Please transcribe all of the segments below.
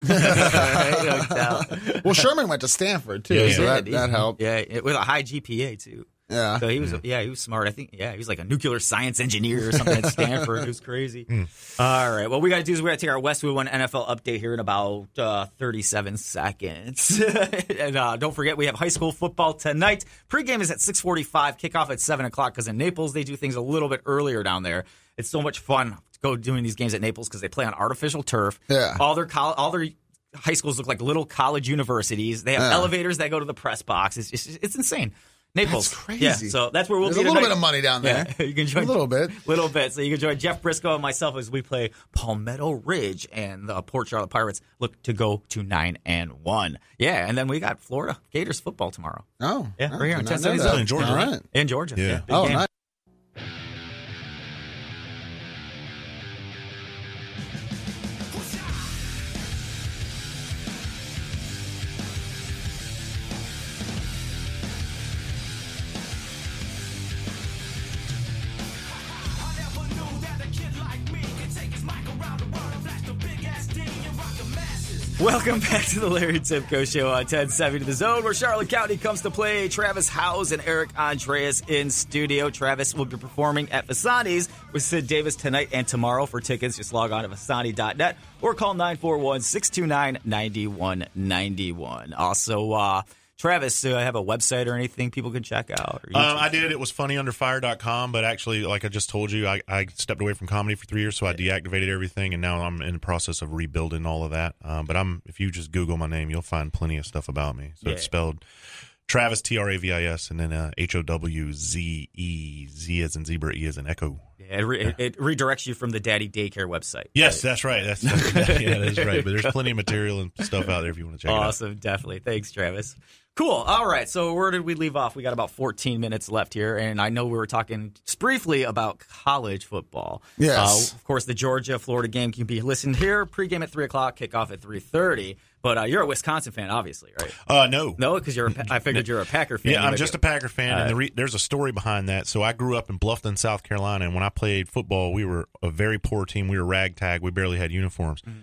No doubt. Well, Sherman went to Stanford too, Yeah, so that helped. Yeah, with a high GPA too. Yeah. So he was smart. I think, he was like a nuclear science engineer or something at Stanford. It was crazy. All right. What we got to do is we got to take our Westwood One NFL update here in about 37 seconds. And don't forget, we have high school football tonight. Pregame is at 6:45, kickoff at 7 o'clock because in Naples, they do things a little bit earlier down there. It's so much fun to go doing these games at Naples because they play on artificial turf. Yeah. All their high schools look like little college universities. They have elevators that go to the press box. It's insane. Naples. That's crazy. Yeah, so that's where we'll There's be a little tonight. bit of money down there. Yeah, you can join a little bit. So you can join Jeff Briscoe and myself as we play Palmetto Ridge, and the Port Charlotte Pirates look to go to 9-1. Yeah, and then we got Florida Gators football tomorrow. Oh, yeah, right here in 1070 In Georgia, right? In Georgia. Yeah. Big game. Nice. Welcome back to the Larry Timko Show on 1070 The Zone, where Charlotte County comes to play. Travis Howze and Eric Andreas in studio. Travis will be performing at Vasani's with Sid Davis tonight and tomorrow. For tickets, just log on to Vasani.net or call 941-629-9191. Also, Travis, do I have a website or anything people can check out? I did. It was funnyunderfire.com, but actually, like I just told you, I stepped away from comedy for 3 years, so I deactivated everything, and now I'm in the process of rebuilding all of that. But if you just Google my name, you'll find plenty of stuff about me. So it's spelled Travis, Travis, and then Howze, Z as in zebra, E as in echo. Yeah, it redirects you from the Daddy Daycare website. Yes, that's right. That's right. But there's plenty of material and stuff out there if you want to check it out. Awesome, definitely. Thanks, Travis. Cool. All right. So where did we leave off? We got about 14 minutes left here, and I know we were talking just briefly about college football. Yes. Of course, the Georgia-Florida game can be listened here. Pregame at 3 o'clock, kickoff at 3:30. But you're a Wisconsin fan, obviously, right? No. No, because I figured you're a Packer fan. Yeah, I'm just a Packer fan, and there's a story behind that. So I grew up in Bluffton, South Carolina, and when I played football, we were a very poor team. We were ragtag. We barely had uniforms. Mm-hmm.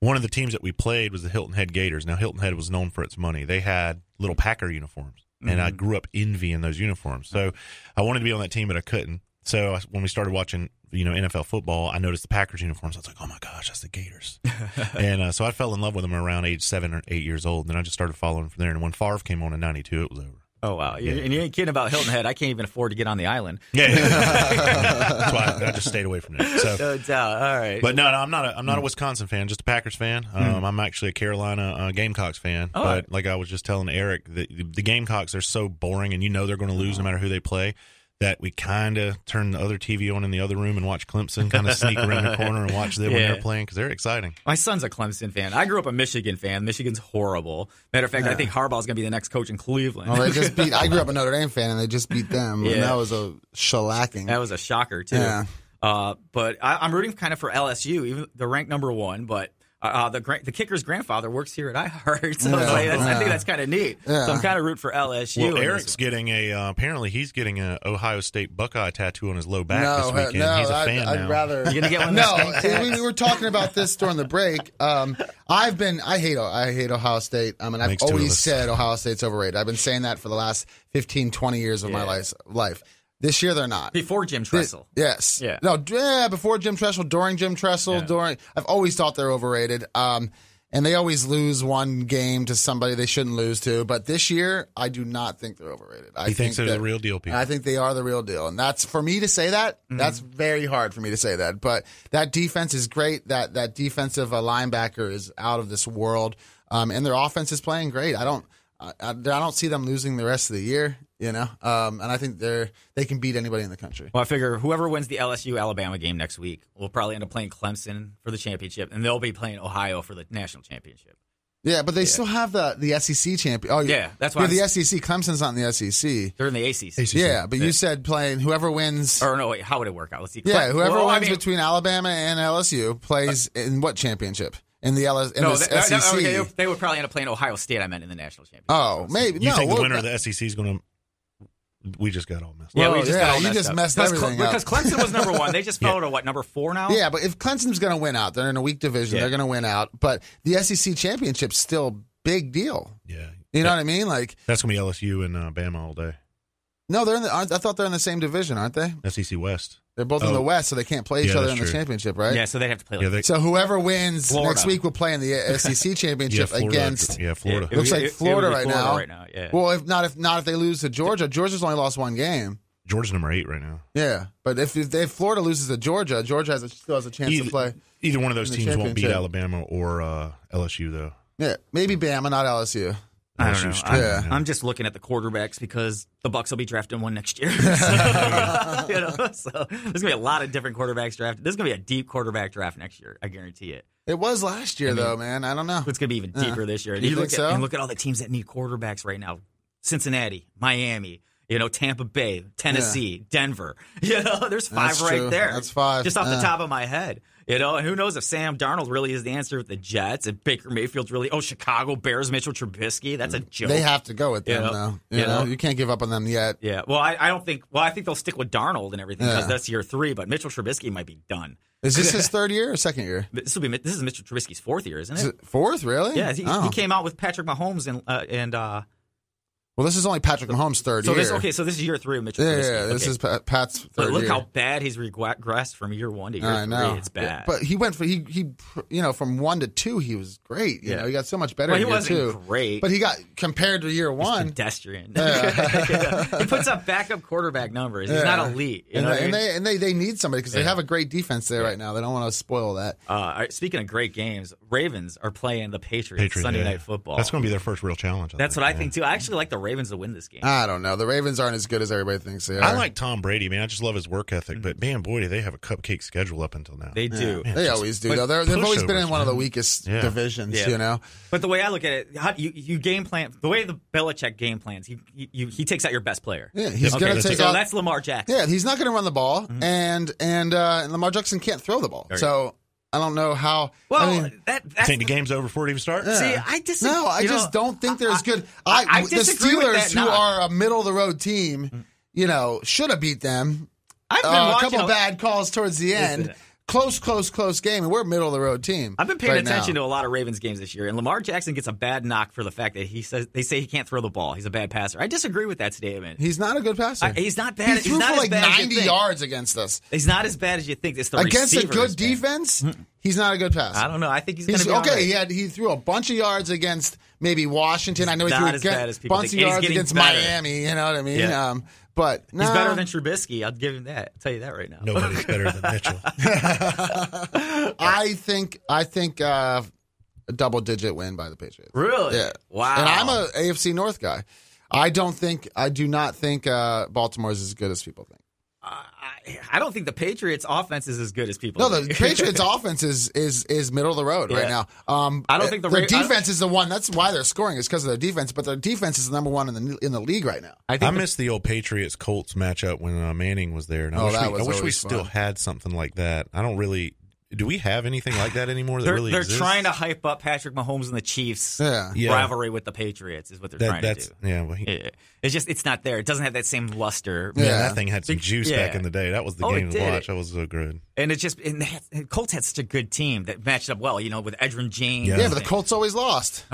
One of the teams that we played was the Hilton Head Gators. Now, Hilton Head was known for its money. They had little Packer uniforms, and I grew up envying those uniforms. So I wanted to be on that team, but I couldn't. So when we started watching, NFL football, I noticed the Packers uniforms. I was like, oh, my gosh, that's the Gators. And so I fell in love with them around age 7 or 8 years old, and then I just started following from there. And when Favre came on in 92, it was over. Oh, wow. Yeah. And you ain't kidding about Hilton Head. I can't even afford to get on the island. Yeah. That's why I just stayed away from it. So, no doubt. All right. But no, I'm not a Wisconsin fan, just a Packers fan. I'm actually a Carolina Gamecocks fan. Oh. But like I was just telling Eric, the Gamecocks are so boring, and they're going to lose no matter who they play, that we kind of turn the other TV on in the other room and watch Clemson, kind of sneak around the corner and watch them when they're playing, because they're exciting. My son's a Clemson fan. I grew up a Michigan fan. Michigan's horrible. Matter of fact, I think Harbaugh's going to be the next coach in Cleveland. Well, I grew up a Notre Dame fan, and they just beat them. Yeah. And that was a shellacking. That was a shocker, too. Yeah. But I'm rooting kind of for LSU. Even they're ranked number 1, but the kicker's grandfather works here at iHeart, so I think that's kind of neat. Yeah. So I'm kind of rooting for LSU. Well, Eric's getting apparently he's getting an Ohio State Buckeye tattoo on his low back this weekend. No, he's a fan I'd now. rather. You're gonna get one. No, we were talking about this during the break. I hate Ohio State. I mean, I've always said Ohio State's overrated. I've been saying that for the last 15, 20 years of my life. This year they're not. Before Jim Tressel. Yes. Yeah. No, before Jim Tressel, during Jim Tressel, I've always thought they're overrated. And they always lose one game to somebody they shouldn't lose to. But this year, I do not think they're overrated. He thinks they're the real deal, people. I think they are the real deal. And that's, for me to say that, that's very hard for me to say that. But that defense is great. That defensive linebacker is out of this world. And their offense is playing great. I don't see them losing the rest of the year, and I think they can beat anybody in the country. Well, I figure whoever wins the LSU-Alabama game next week will probably end up playing Clemson for the championship, and they'll be playing Ohio for the national championship. Yeah, but they still have the SEC champion. Oh, yeah, that's why. The SEC. Clemson's not in the SEC. They're in the ACC. Yeah, but you said playing whoever wins. Or no, wait, how would it work out? Let's see. Whoever wins between Alabama and LSU plays in what championship? In the SEC. Okay, they would probably end up playing Ohio State. I meant in the national championship. Oh, maybe. You think the winner of the SEC is going to we just got all messed up. Yeah, Well, we just got all you just up. messed Because everything up. Because Clemson was number 1. They just fell to, number 4 now? Yeah, but if Clemson's going to win out, they're in a weak division. Yeah. They're going to win out. But the SEC championship's still big deal. Yeah. You know what I mean? Like, That's going to be LSU and Bama all day. no, they're in the. I thought they're in the same division, aren't they? SEC West. They're both in the West, so they can't play each other in the championship, right? Yeah, so they have to play. Yeah, So whoever wins Florida. next week will play in the SEC championship Florida, against. Yeah, Florida. It Looks would- like it Florida would be right Florida now. right now, yeah. Well, if they lose to Georgia, Georgia's only lost 1 game. Georgia's number 8 right now. Yeah, but if Florida loses to Georgia, Georgia still has a chance to play. Either one of those in the teams won't beat championship. Alabama or LSU, though. Yeah, maybe Bama, not LSU. I don't know. LSU's strong, Yeah. I'm just looking at the quarterbacks because the Bucs will be drafting one next year. So, so there's going to be a lot of different quarterbacks drafted. There's going to be a deep quarterback draft next year. I guarantee it. It was last year, though, man. I don't know. It's going to be even deeper this year. You think so? And look at all the teams that need quarterbacks right now. Cincinnati, Miami, Tampa Bay, Tennessee, Denver. There's 5 That's right true. there. That's 5. Just off the top of my head. And who knows if Sam Darnold really is the answer with the Jets and Baker Mayfield's really, Chicago Bears, Mitchell Trubisky. That's a joke. They have to go with them, You know? though. You know? You can't give up on them yet. Yeah. Well, I think they'll stick with Darnold and everything because that's year 3, but Mitchell Trubisky might be done. Is this his 3rd year or 2nd year? This is Mitchell Trubisky's 4th year, isn't Is it? it 4th, really? Yeah, he came out with Patrick Mahomes and Well, this is only Patrick Mahomes' 3rd so year. this is year 3 of Mitchell Yeah, Trubisky. yeah, this Okay. is Pat's 3rd But look year. how bad he's regressed from year 1 to year 3. I know. It's bad. But he went from 1 to 2, he was great. You know, he got so much better Well, in he year wasn't 2. great. But he got, compared to year 1. Pedestrian. He puts up backup quarterback numbers. He's not elite. You know what I mean? And they need somebody because they have a great defense there right now. They don't want to spoil that. All right, speaking of great games, Ravens are playing the Patriots Sunday Night Football. That's going to be their first real challenge. That's what I think, too. I actually like the Ravens to win this game. I don't know. The Ravens aren't as good as everybody thinks they are. I like Tom Brady, man. I just love his work ethic. But, man, boy, do they have a cupcake schedule up until now. They do. Man, They just always do, though. They've always been in pushovers, one of the man. weakest divisions, Yeah. you know? But the way I look at it, you game plan, the way the Belichick game plans, he takes out your best player. Yeah, he's going to take so out. that's Lamar Jackson. Yeah, he's not going to run the ball, and Lamar Jackson can't throw the ball. Right. So I don't know how. Well, I mean, that's Think the game's over before it even starts? See, I disagree. no, I just don't think they're as good. I The disagree with Steelers, that who knock. are a middle of the road team, should have beat them. I've been A watching couple bad calls towards the end. Listen. Close game, and we're a middle of the road team. I've been paying right attention now. to a lot of Ravens games this year, and Lamar Jackson gets a bad knock for the fact that they say he can't throw the ball. He's a bad passer. I disagree with that statement. He's not a good passer. He's not bad. He threw he's not for as like bad as you 90 think. yards against us. He's not as bad as you think. It's the Against a receivers, good man. defense, he's not a good passer. I don't know. I think he's going to be all okay. right. He threw a bunch of yards against maybe Washington. I know he not threw as bad as a people bunch of think. And he's yards getting against better. Miami. You know what I mean? Yeah. But He's better than Trubisky. I'll give him that. I'll tell you that right now. Nobody's better than Mitchell. I think a double-digit win by the Patriots. Really? Yeah. Wow. And I'm a AFC North guy. I do not think Baltimore is as good as people think. I don't think the Patriots' offense is as good as people No, think. the Patriots' offense is middle of the road right now. I don't think their defense is the one. That's why they're scoring is because of their defense. But their defense is the number one in the league right now. I miss the old Patriots Colts matchup when Manning was there. And I wish we always still fun. had something like that. I don't really. Do we have anything like that anymore? That really they're exists? trying to hype up Patrick Mahomes and the Chiefs Yeah. rivalry with the Patriots is what they're trying to do. Yeah, well, It's not there. It doesn't have that same luster. yeah, Yeah. that thing had some juice back in the day. That was the game it to did. watch. That was so good. And the Colts had such a good team that matched up well, with Edgerrin James. Yeah. Yeah, but the Colts always lost.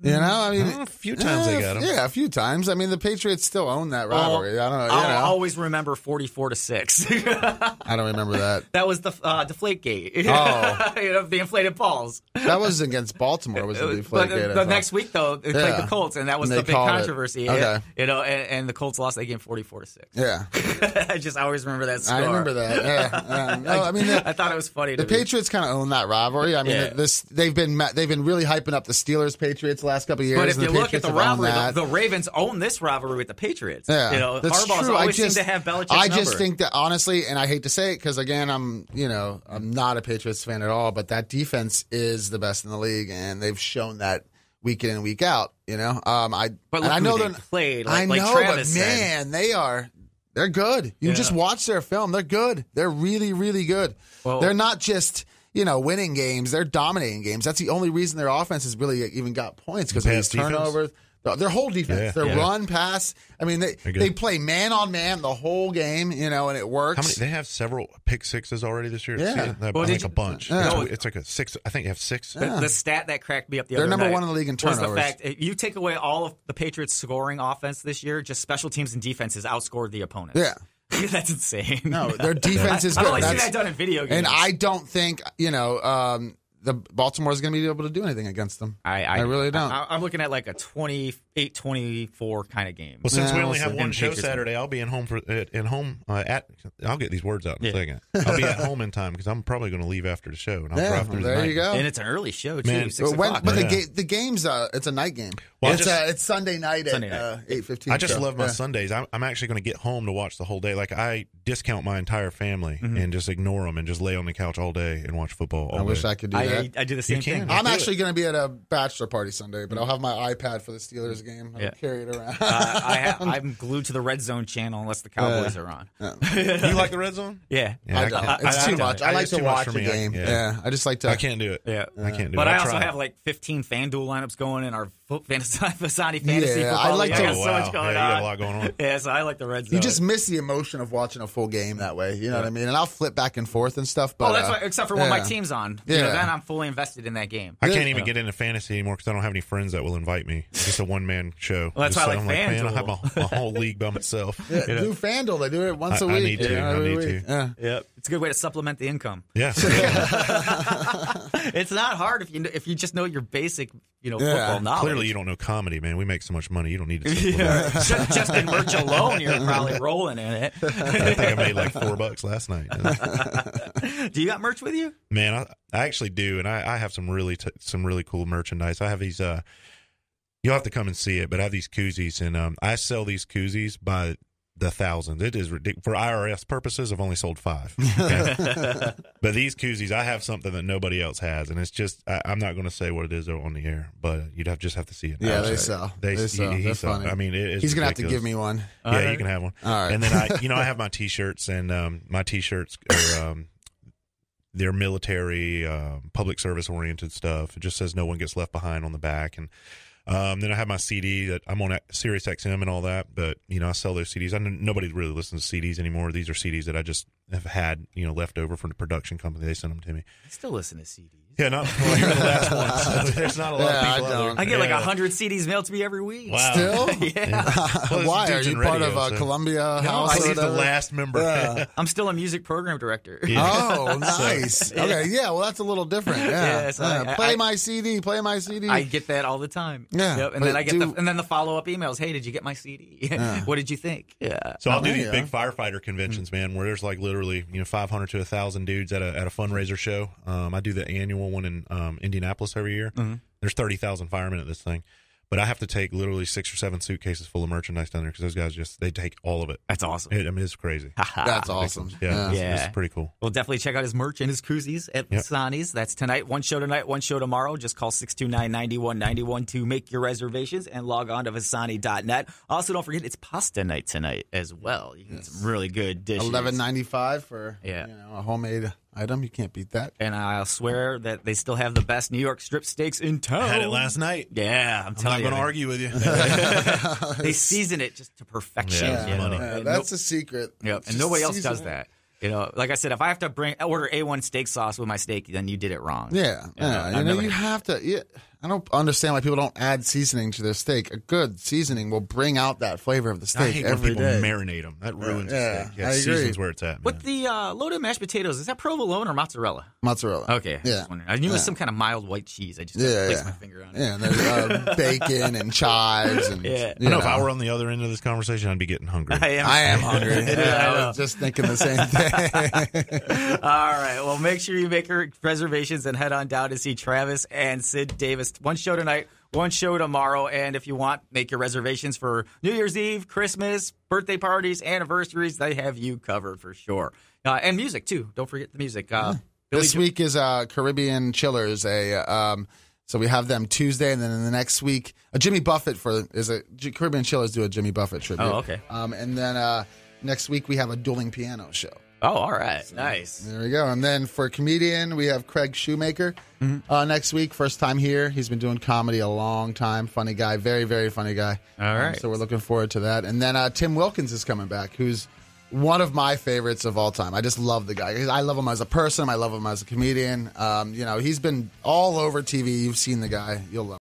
You know, I mean, A few times they got 'em. Yeah, a few times. I mean, the Patriots still own that rivalry. I don't know. I'll always remember 44-6. I don't remember that. That was the Deflategate. Oh. The inflated balls. That was against Baltimore. Was the But Deflategate, I the thought. next week, though, they played the Colts, and that was And the they big called it. controversy. Okay. And the Colts lost that game 44-6. Yeah, I always remember that score. I remember that. Yeah. No, I mean, I thought it was funny. the Patriots kind of own that rivalry. I mean, Yeah. they've been really hyping up the Steelers Patriots the last couple of years. But if and you the look at Patriots the have owned rivalry, that. the Ravens own this rivalry with the Patriots. Yeah, that's Harbaugh's true. always seem to have Belichick's I number. just think that honestly, and I hate to say it because again, I'm not a Patriots fan at all, but that defense is the best in the league, and they've shown that week in and week out. But look I know who they played. I Like know, Travis but said. man, they're good. You just watch their film; they're good. They're really, really good. Well- they're not just winning games; they're dominating games. That's the only reason their offense has really even got points because of these Pass defense? turnovers. Their whole defense, their run, pass. I mean, they play man on man the whole game, and it works. They have several pick sixes already this year. Yeah. I think a bunch. It's like a 6. I think you have 6. Yeah. The stat that cracked me up the They're other number night one in the league in turnovers. was the fact you take away all of the Patriots' scoring offense this year, just special teams and defenses outscored the opponents. Yeah. That's insane. No, their defense is good. I've only seen that done in video games. And I don't think, the Baltimore is going to be able to do anything against them. I really don't. I'm looking at like a 28-24 kind of game. Well, since we only have one show Patriots Saturday, I'll be I'll get these words out in a second. I'll be at home in time because I'm probably going to leave after the show, and I'll drive through the night. There you go. And it's an early show, too, Man, 6 o'clock. But the game's it's a night game. Well, it's Sunday night at 8:15. I just love my Sundays. I'm actually going to get home to watch the whole day. Like, I discount my entire family and just ignore them and just lay on the couch all day and watch football all day. I wish I could do that. I do the same thing. I'm actually going to be at a bachelor party Sunday, but I'll have my iPad for the Steelers game. I'll carry it around. I'm glued to the Red Zone channel unless the Cowboys are on. You like the Red Zone? Yeah. It's too much. I like to watch the game. I just like to. I can't do it. Yeah. I can't do it. But I also have like 15 FanDuel lineups going in our Fasani fantasy football. I like I got so much going on. You got a lot going on. Yeah, so I like the Red Zone. You just miss the emotion of watching a full game that way. You know what I mean? And I'll flip back and forth and stuff. But that's why, except for when my team's on. Then I'm fully invested in that game. I can't even get into fantasy anymore because I don't have any friends that will invite me. It's just a one-man show. Well, that's why I like FanDuel. Man, I have a whole league by myself. Do FanDuel. They do it once a week. I need to. Yep. It's a good way to supplement the income. Yeah. It's not hard if you just know your basic football knowledge. Clearly, you don't know comedy, man. We make so much money. You don't need to supplement. Just in merch alone, you're probably rolling in it. I think I made like $4 last night. Do you got merch with you? Man, I actually do, and I have some really cool merchandise. I have these. You'll have to come and see it, but I have these koozies, and I sell these koozies by the thousands. It is ridiculous. For IRS purposes, I've only sold 5. Okay? But these koozies, I have something that nobody else has, and it's just I'm not going to say what it is on the air, but you'd just have to see it. Yeah, they sell. They sell. They're funny. I mean, he's going to have to give me one. Yeah, you can have one. All right. And then I have my T-shirts, and my T-shirts are they're military, public service oriented stuff. It just says "No one gets left behind" on the back, and then I have my CD that I'm on Sirius XM and all that, but I sell those CDs. Nobody really listens to CDs anymore. These are CDs that I just have had, left over from the production company. They send them to me. I still listen to CDs. Yeah, you're the last one. So there's not a lot of people out there. I get like 100 CDs mailed to me every week. Wow. Still? Yeah. Well, why? Are you part of Columbia House? He's the last member. Yeah. I'm still a music program director. Yeah. Oh, nice. Okay, yeah, well, that's a little different. Yeah. Play my CD. Play my CD. I get that all the time. Yeah. Yep. And then I get the follow-up emails. Hey, did you get my CD? What did you think? Yeah. So I'll do these big firefighter conventions, man, where there's like literally 500 to 1,000 dudes at a fundraiser show. I do the annual one in Indianapolis every year. Mm-hmm. There's 30,000 firemen at this thing. But I have to take literally 6 or 7 suitcases full of merchandise down there because those guys they take all of it. That's awesome. It's crazy. That's awesome. Yeah. It's pretty cool. Well, definitely check out his merch and his koozies at Vasani's. That's tonight. One show tonight, one show tomorrow. Just call 629-9191 to make your reservations and log on to Vasani.net. Also, don't forget it's pasta night tonight as well. You can get some really good dishes. $11.95 for a homemade item. You can't beat that. And I'll swear that they still have the best New York strip steaks in town. I had it last night. Yeah, I'm telling you. I'm not going to argue with you. They season it just to perfection. That's a secret. Yep. And nobody else does that. Like I said, if I have to order A1 steak sauce with my steak, then you did it wrong. Yeah. You have to. Yeah. I don't understand why people don't add seasoning to their steak. A good seasoning will bring out that flavor of the steak I hate every when day. people marinate them. That ruins the steak. I agree. Season's where it's at, man. With the loaded mashed potatoes, is that provolone or mozzarella? Mozzarella. Okay. Yeah. I knew it was some kind of mild white cheese. I just placed my finger on it. Yeah, and there's bacon and chives. And, yeah. I know if I were on the other end of this conversation, I'd be getting hungry. I am hungry. I was just thinking the same thing. All right. Well, make sure you make your reservations and head on down to see Travis and Sid Davis. One show tonight, one show tomorrow. And if you want, make your reservations for New Year's Eve, Christmas, birthday parties, anniversaries. They have you covered for sure. And music, too. Don't forget the music. This week is Caribbean Chillers. So we have them Tuesday, and then in the next week, Jimmy Buffett Caribbean Chillers do a Jimmy Buffett tribute. Oh, okay. And then next week we have a dueling piano show. Oh, all right. Nice. There we go. And then for comedian, we have Craig Shoemaker next week. First time here. He's been doing comedy a long time. Funny guy. Very, very funny guy. All right. So we're looking forward to that. And then Tim Wilkins is coming back, who's one of my favorites of all time. I just love the guy. I love him as a person. I love him as a comedian. He's been all over TV. You've seen the guy. You'll love him.